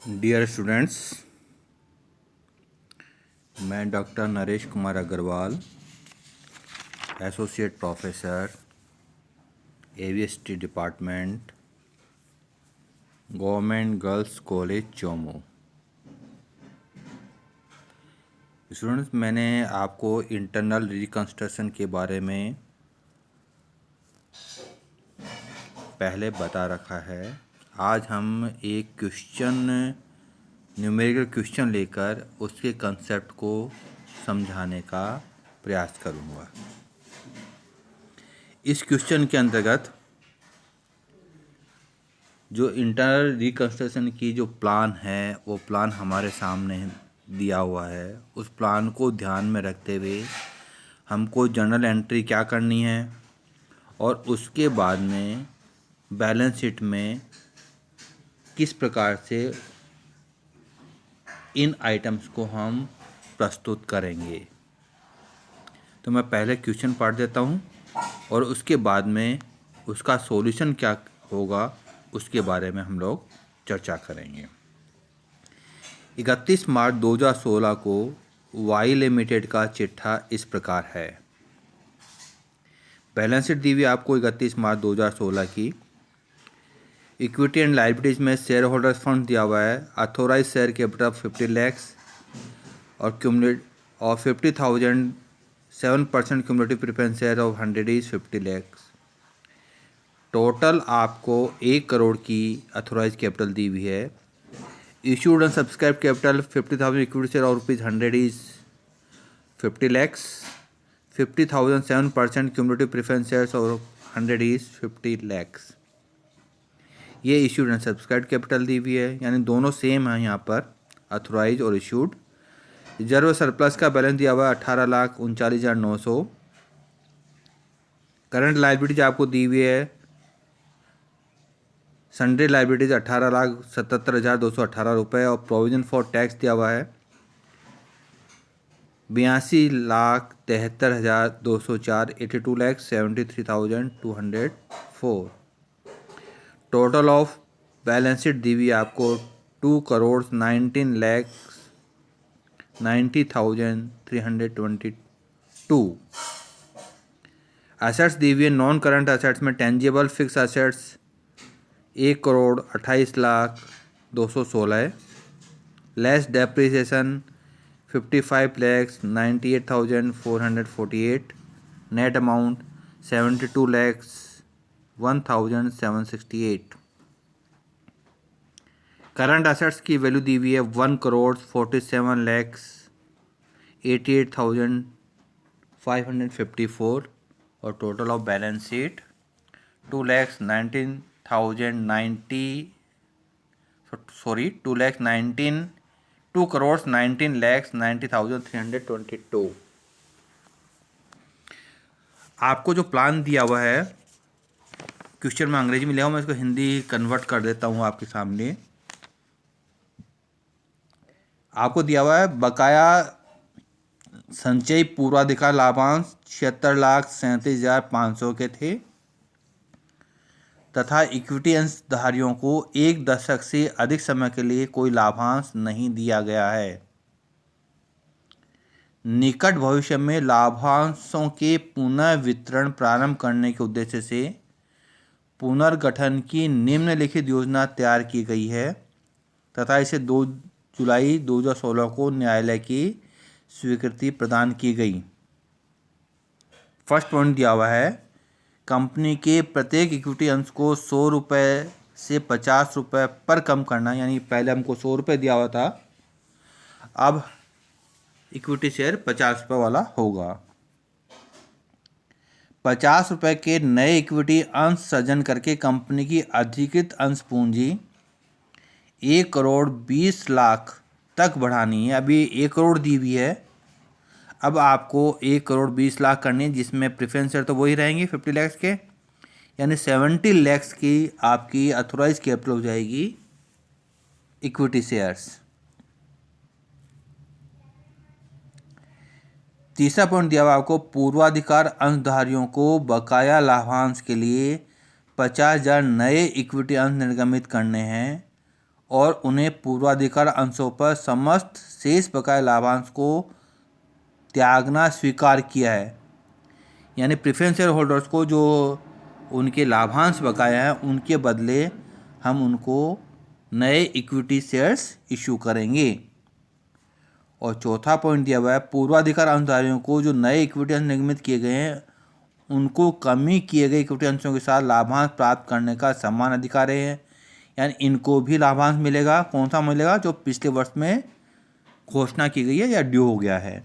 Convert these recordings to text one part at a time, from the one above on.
Dear students, मैं doctor Naresh Kumar Agarwal, associate professor, AVST department, government girls college Chomu. Students, मैंने आपको internal reconstruction के बारे में पहले बता रखा है। आज हम एक न्यूमेरिकल क्वेश्चन लेकर उसके कंसेप्ट को समझाने का प्रयास करूँगा। इस क्वेश्चन के अंतर्गत जो इंटरनल रिकंस्ट्रक्शन की जो प्लान है वो प्लान हमारे सामने दिया हुआ है। उस प्लान को ध्यान में रखते हुए हमको जर्नल एंट्री क्या करनी है और उसके बाद में बैलेंस शीट में किस प्रकार से इन आइटम्स को हम प्रस्तुत करेंगे। तो मैं पहले क्वेश्चन पढ़ देता हूँ और उसके बाद में उसका सॉल्यूशन क्या होगा उसके बारे में हम लोग चर्चा करेंगे। 31 मार्च 2016 को वाई लिमिटेड का चिट्ठा इस प्रकार है। बैलेंस शीट दी हुई आपको 31 मार्च 2016 की। इक्विटी एंड लायबिलिटीज में शेयर होल्डर्स फंड दिया हुआ है। अथोराइज शेयर कैपिटल 50 लैक्स और 50,000 7% cumulative preference share of 100 is 50 lakhs. Total आपको 1 करोड़ की अथोराइज कैपिटल दी हुई है। Issued and subscribe capital 50,000 equity share और ₹100 is 50 lakhs. 50,000 7% cumulative preference shares और 100 इज 50 लैक्स। ये इशूड एंड सब्सक्राइब कैपिटल दी हुई है, यानी दोनों सेम है यहाँ पर, अथोराइज और इशूड। रिजर्व सरप्लस का बैलेंस दिया हुआ है 18,39,900। करंट लायबिलिटीज आपको दी हुई है सन्ड्री लायबिलिटीज 18,77,218 रुपये और प्रोविजन फॉर टैक्स दिया हुआ है 82,73,204 82,73,204। टोटल ऑफ बैलेंस शीट दी हुई आपको 2,19,90,322। एसेट्स दी हुई है नॉन करंट एसेट्स में टेंजिबल फिक्स एसेट्स 1,28,02,16 है। Less depreciation 55,98,448। Net amount 72,01,768। Current assets की वैल्यू दी हुई है 1,47,88,554 और टोटल ऑफ बैलेंस शीट 2,19,90,322। आपको जो प्लान दिया हुआ है क्वेश्चन में अंग्रेजी में लिया हुआ, मैं इसको हिंदी कन्वर्ट कर देता हूँ आपके सामने। आपको दिया हुआ है बकाया संचयी पूर्वाधिकार लाभांश 76,37,500 के थे तथा इक्विटी अंशधारियों को 1 दशक से अधिक समय के लिए कोई लाभांश नहीं दिया गया है। निकट भविष्य में लाभांशों के पुनः वितरण प्रारंभ करने के उद्देश्य से पुनर्गठन की निम्नलिखित योजना तैयार की गई है तथा इसे 2 जुलाई 2016 को न्यायालय की स्वीकृति प्रदान की गई। फर्स्ट पॉइंट दिया हुआ है, कंपनी के प्रत्येक इक्विटी अंश को 100 रुपये से 50 रुपये पर कम करना, यानी पहले हमको 100 रुपये दिया हुआ था, अब इक्विटी शेयर 50 रुपये वाला होगा। 50 रुपये के नए इक्विटी अंश सृजन करके कंपनी की अधिकृत अंश पूंजी 1,20,00,000 तक बढ़ानी है। अभी 1 करोड़ दी हुई है, अब आपको 1,20,00,000 करनी है, जिसमें प्रेफरेंस शेयर तो वही रहेंगे 50 लैक्स के, यानी 70 लैक्स की आपकी अथोराइज कैपिटल हो जाएगी इक्विटी शेयर्स। तीसरा पॉइंट दिया हुआ आपको, पूर्वाधिकार अंशधारियों को बकाया लाभांश के लिए 50,000 नए इक्विटी अंश निर्गमित करने हैं और उन्हें पूर्वाधिकार अंशों पर समस्त शेष बकाया लाभांश को त्यागना स्वीकार किया है। यानी प्रेफरेंस शेयर होल्डर्स को जो उनके लाभांश बकाया हैं उनके बदले हम उनको नए इक्विटी शेयर्स इशू करेंगे। और चौथा पॉइंट दिया हुआ है, पूर्वाधिकार अंशधारियों को जो नए इक्विटी अंश निगमित किए गए हैं उनको कमी किए गए इक्विटी अंशों के साथ लाभांश प्राप्त करने का समान अधिकार है। यानी इनको भी लाभांश मिलेगा। कौन सा मिलेगा? जो पिछले वर्ष में घोषणा की गई है या ड्यू हो गया है।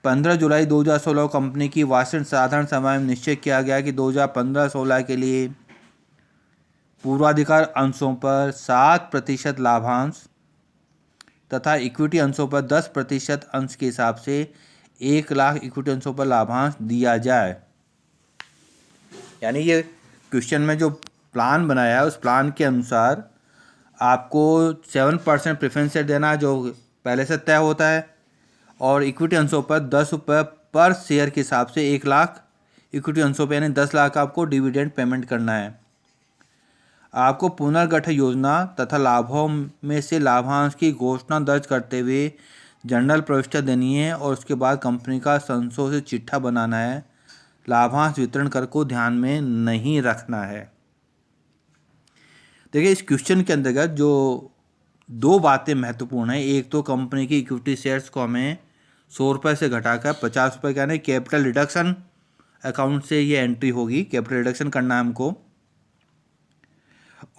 15 जुलाई 2016 कंपनी की वार्षिक साधारण सभा में निश्चय किया गया कि 2015-16 के लिए पूर्वाधिकार अंशों पर 7% लाभांश तथा इक्विटी अंशों पर 10% अंश के हिसाब से 1 लाख इक्विटी अंशों पर लाभांश दिया जाए। यानी ये क्वेश्चन में जो प्लान बनाया है उस प्लान के अनुसार आपको 7% प्रेफरेंस शेयर देना जो पहले से तय होता है और इक्विटी अंशों पर 10 रुपये पर शेयर के हिसाब से 1 लाख इक्विटी अंशों पर यानी 10 लाख आपको डिविडेंड पेमेंट करना है। आपको पुनर्गठन योजना तथा लाभों में से लाभांश की घोषणा दर्ज करते हुए जनरल प्रविष्टि देनी है और उसके बाद कंपनी का संशोधित चिट्ठा बनाना है। लाभांश वितरण कर को ध्यान में नहीं रखना है। देखिए इस क्वेश्चन के अंतर्गत जो 2 बातें महत्वपूर्ण हैं। एक तो कंपनी की इक्विटी शेयर्स को हमें 100 रुपये से घटाकर 50 रुपये का, यानी कैपिटल रिडक्शन अकाउंट से ये एंट्री होगी। कैपिटल रिडक्शन करना है हमको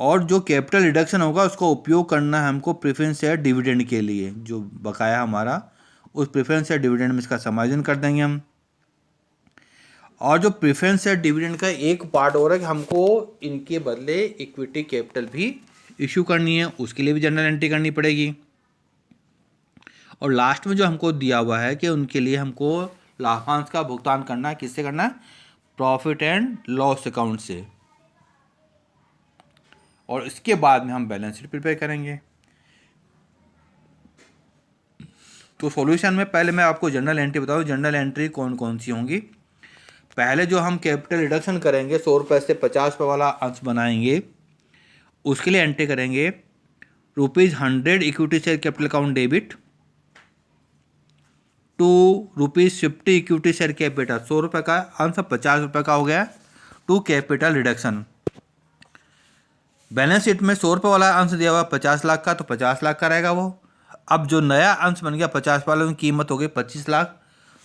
और जो कैपिटल रिडक्शन होगा उसका उपयोग करना है हमको प्रेफरेंस शेयर डिविडेंड के लिए। जो बकाया हमारा उस प्रेफरेंस शेयर डिविडेंड में इसका समायोजन कर देंगे हम। और जो प्रेफरेंस शेयर डिविडेंड का एक पार्ट हो रहा है कि हमको इनके बदले इक्विटी कैपिटल भी इशू करनी है, उसके लिए भी जनरल एंट्री करनी पड़ेगी। और लास्ट में जो हमको दिया हुआ है कि उनके लिए हमको लाभांश का भुगतान करना है। किससे करना है? प्रॉफिट एंड लॉस अकाउंट से। और इसके बाद में हम बैलेंस शीट प्रिपेयर करेंगे। तो सॉल्यूशन में पहले मैं आपको जनरल एंट्री बताऊँ। जनरल एंट्री कौन कौन सी होंगी? पहले जो हम कैपिटल रिडक्शन करेंगे 100 रुपये से 50 रुपये वाला अंश बनाएंगे, उसके लिए एंट्री करेंगे ₹100 equity share capital account debit to ₹50 equity share capital. 100 रुपये का अंश 50 रुपये का हो गया to capital reduction. Balance sheet में 100 रुपये वाला अंश दिया हुआ 50 लाख का, तो 50 लाख का रहेगा वो। अब जो नया अंश बन गया 50 वाले की कीमत हो गई 25 लाख,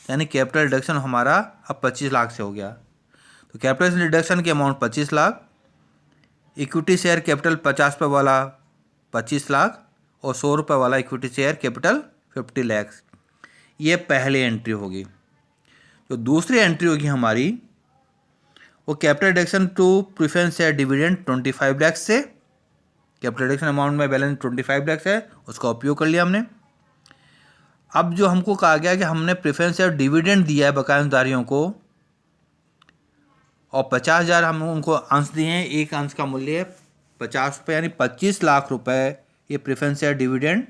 यानी कैपिटल रिडक्शन हमारा अब 25 लाख से हो गया। तो कैपिटल रिडक्शन की amount 25 lakh, equity share capital 50 रुपये वाला 25 लाख और 100 रुपये वाला इक्विटी शेयर कैपिटल 50 लाख। ये पहली एंट्री होगी। जो दूसरी एंट्री होगी हमारी वो capital reduction to preference share dividend 25 lakh से। कैपिटल रिडक्शन अमाउंट में बैलेंस 25 लाख है, उसका उपयोग कर लिया हमने। अब जो हमको कहा गया कि हमने प्रेफरेंस शेयर डिविडेंड दिया है बकायादारियों को और 50,000 हम उनको अंश दिए हैं। एक अंश का मूल्य 50 रुपये यानी 25 लाख रुपए ये preference share dividend.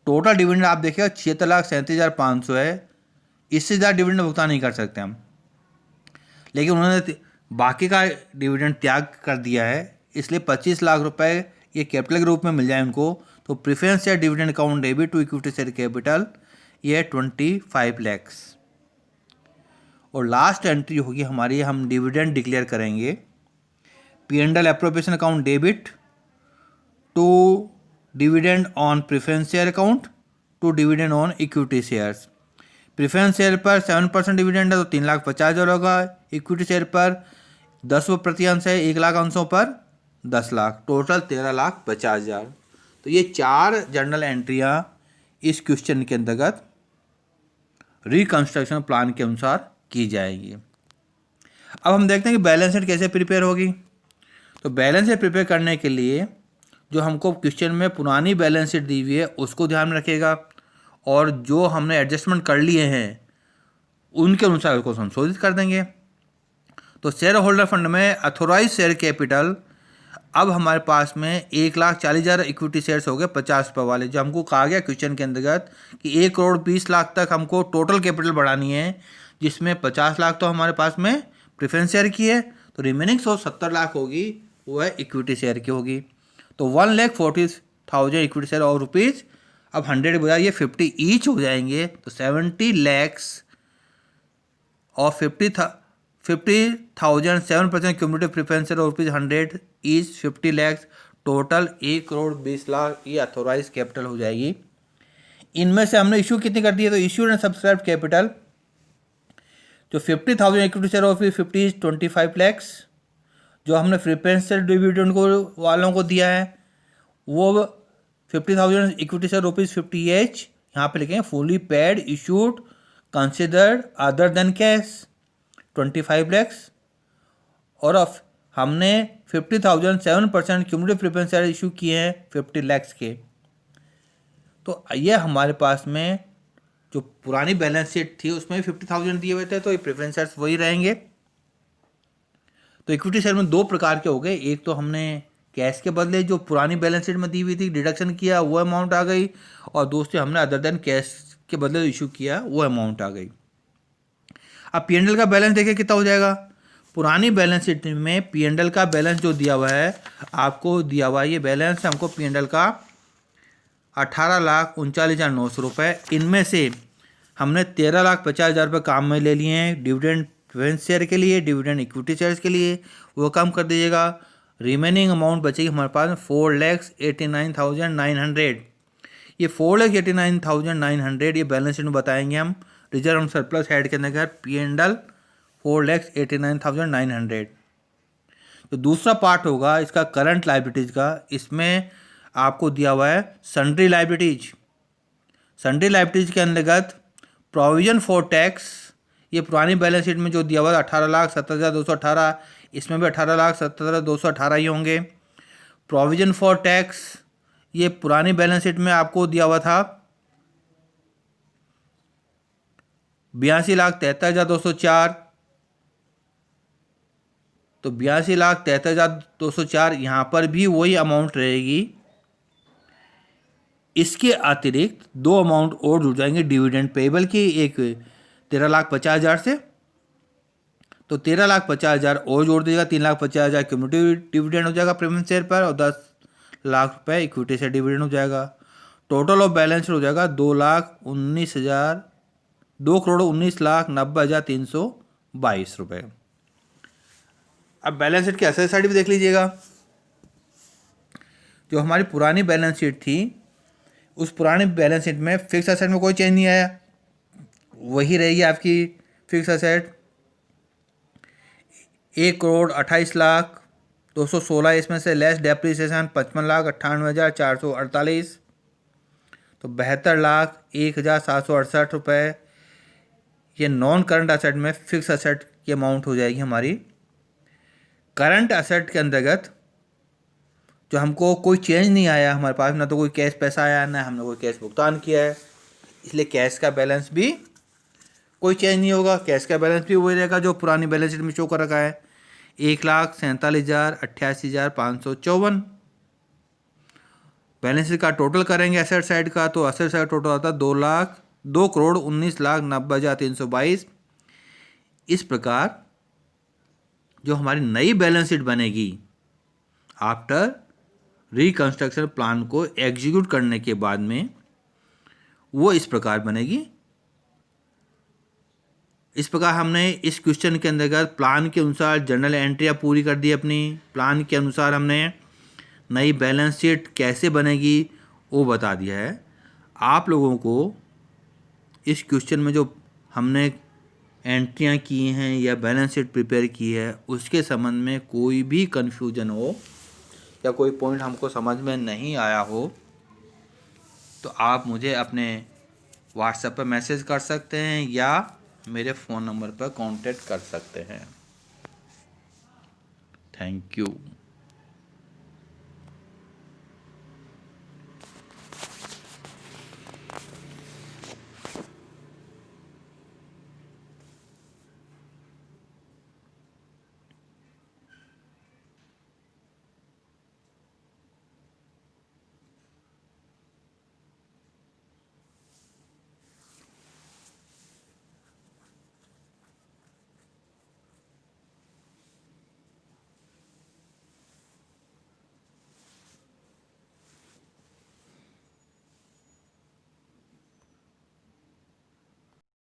Total dividend आप देखिएगा 76,37,500 है। इससे ज़्यादा डिविडेंड भुगतान नहीं कर सकते हम, लेकिन उन्होंने बाकी का डिविडेंड त्याग कर दिया है, इसलिए 25 लाख रुपए ये कैपिटल के रूप में मिल जाए उनको। तो preference share dividend account debit to equity share capital ये 25 लाख। और लास्ट एंट्री होगी हमारी, हम डिविडेंड डिक्लेयर करेंगे P&L appropriation account debit to dividend on preference share account to dividend on equity shares. Preference share पर 7% डिविडेंड है तो 3,50,000 होगा। इक्विटी शेयर पर 10% अंश है, 1 लाख अंशों पर 10 लाख, टोटल 13,50,000। तो ये 4 जर्नल एंट्रियाँ इस क्वेश्चन के अंतर्गत रिकंस्ट्रक्शन प्लान के अनुसार की जाएगी। अब हम देखते हैं कि बैलेंस शीट कैसे प्रिपेयर होगी। तो बैलेंस शीट प्रिपेयर करने के लिए जो हमको क्वेश्चन में पुरानी बैलेंस शीट दी हुई है उसको ध्यान में रखिएगा और जो हमने एडजस्टमेंट कर लिए हैं उनके अनुसार उसको संशोधित कर देंगे। तो शेयर होल्डर फंड में अथोराइज शेयर कैपिटल अब हमारे पास में 1,40,000 इक्विटी शेयर्स हो गए 50 रुपये वाले। जो हमको कहा गया क्वेश्चन के अंतर्गत कि 1,20,00,000 तक हमको टोटल कैपिटल बढ़ानी है, जिसमें 50 लाख तो हमारे पास में प्रेफरेंस शेयर की है, तो रिमेनिंग 170 लाख होगी वो है इक्विटी शेयर की होगी। तो 1,40,000 इक्विटी शेयर और रुपीज़, अब 100 बजाय ये 50 ईच हो जाएंगे, तो 70 लैक्स और 50,000 7% क्यूमुलेटिव प्रेफरेंस शेयर और रुपीज़ 100 ईच 50 लैक्स, टोटल 1,20,00,000 ये अथोराइज कैपिटल हो जाएगी। इनमें से हमने इशू कितनी कर दी है, तो इशूड एंड सब्सक्राइब कैपिटल जो 50,000 इक्विटी शेयर और 50 25 लैक्स जो हमने प्रेफरेंस शेयर डिविडेंड को वालों को दिया है, वो 50,000 इक्विटी शेयर ₹50 एच, यहाँ पे लिखेंगे fully paid issued considered other than cash 25 lakhs, और अब हमने 50,000 7% क्यूमुलेटिव प्रेफरेंस शेयर इशू किए हैं 50 लैक्स के। तो ये हमारे पास में जो पुरानी बैलेंस शीट थी उसमें 50,000 दिए हुए थे, तो ये प्रेफरेंस शेयर्स वही रहेंगे। तो इक्विटी शेयर में दो प्रकार के हो गए, एक तो हमने कैश के बदले जो पुरानी बैलेंस शीट में दी हुई थी डिडक्शन किया वो अमाउंट आ गई, और दूसरी हमने अदर देन कैश के बदले इशू किया वो अमाउंट आ गई। अब P&L का बैलेंस देखिए कितना हो जाएगा। पुरानी बैलेंस शीट में P&L का बैलेंस जो दिया हुआ है, आपको दिया हुआ ये बैलेंस हमको P&L का 18,39,900 रुपये। इनमें से हमने 13,50,000 रुपये काम में ले लिए हैं डिविडेंड प्रेफरेंस शेयर के लिए, डिविडेंड इक्विटी शेयर्स के लिए, वो कम कर दीजिएगा। रिमेनिंग अमाउंट बचेगी हमारे पास 4,89,900। ये 4,89,900 ये बैलेंस शीट में बताएंगे हम रिजर्व एंड सरप्लस हेड के अंदर P&L 4,89,900। तो दूसरा पार्ट होगा इसका करंट लाइबिलिटीज़ का, इसमें आपको दिया हुआ है सन्ड्री लाइबिलिटीज। सन्ड्री लाइबिलिटीज के अंतर्गत प्रोविजन फॉर टैक्स, ये पुरानी बैलेंस शीट में जो दिया हुआ है 18,70,218, इसमें भी 18,70,218 ही होंगे। प्रोविजन फॉर टैक्स ये पुरानी बैलेंस शीट में आपको दिया हुआ था 82,73,204, तो 82,73,204 यहाँ पर भी वही अमाउंट रहेगी। इसके अतिरिक्त दो अमाउंट और जुड़ जाएंगे डिविडेंड पेबल की, एक 13,50,000 से, तो 13,50,000 और जोड़ दीजिएगा, 3,50,000 क्यूमुलेटिव डिविडेंड हो जाएगा प्रेफरेंस शेयर पर, और 10 लाख रुपए इक्विटी से डिविडेंड हो जाएगा। टोटल ऑफ बैलेंस हो जाएगा 2,19,90,322 रुपये। अब बैलेंस शीट की असेट साइड भी देख लीजिएगा। जो हमारी पुरानी बैलेंस शीट थी उस पुरानी बैलेंस शीट में फिक्स असेट में कोई चेंज नहीं आया, वही रहेगी आपकी फिक्स असेट 1,28,02,16, इसमें से लेस डेप्रिसिएशन 55,98,448, तो 72,01,768 रुपये ये नॉन करंट असेट में फिक्स असेट की अमाउंट हो जाएगी हमारी। करंट असेट के अंतर्गत जो हमको कोई चेंज नहीं आया हमारे पास, ना तो कोई कैश पैसा आया ना हमने कोई कैश भुगतान किया है, इसलिए कैश का बैलेंस भी कोई चेंज नहीं होगा। कैश का बैलेंस भी वही रहेगा जो पुरानी बैलेंस शीट में शो कर रखा है 1,47,88,554। बैलेंस शीट का टोटल करेंगे एसेट साइड का, तो एसेट साइड टोटल आता है 2,19,90,322। इस प्रकार जो हमारी नई बैलेंस शीट बनेगी आफ्टर रिकंस्ट्रक्शन प्लान को एग्जीक्यूट करने के बाद में, वो इस प्रकार बनेगी। इस प्रकार हमने इस क्वेश्चन के अंतर्गत प्लान के अनुसार जर्नल एंट्रियाँ पूरी कर दी अपनी। प्लान के अनुसार हमने नई बैलेंस शीट कैसे बनेगी वो बता दिया है। आप लोगों को इस क्वेश्चन में जो हमने एंट्रियाँ की हैं या बैलेंस शीट प्रिपेयर की है उसके संबंध में कोई भी कन्फ्यूजन हो या कोई पॉइंट हमको समझ में नहीं आया हो तो आप मुझे अपने व्हाट्सएप पर मैसेज कर सकते हैं या मेरे फ़ोन नंबर पर कांटेक्ट कर सकते हैं। Thank you.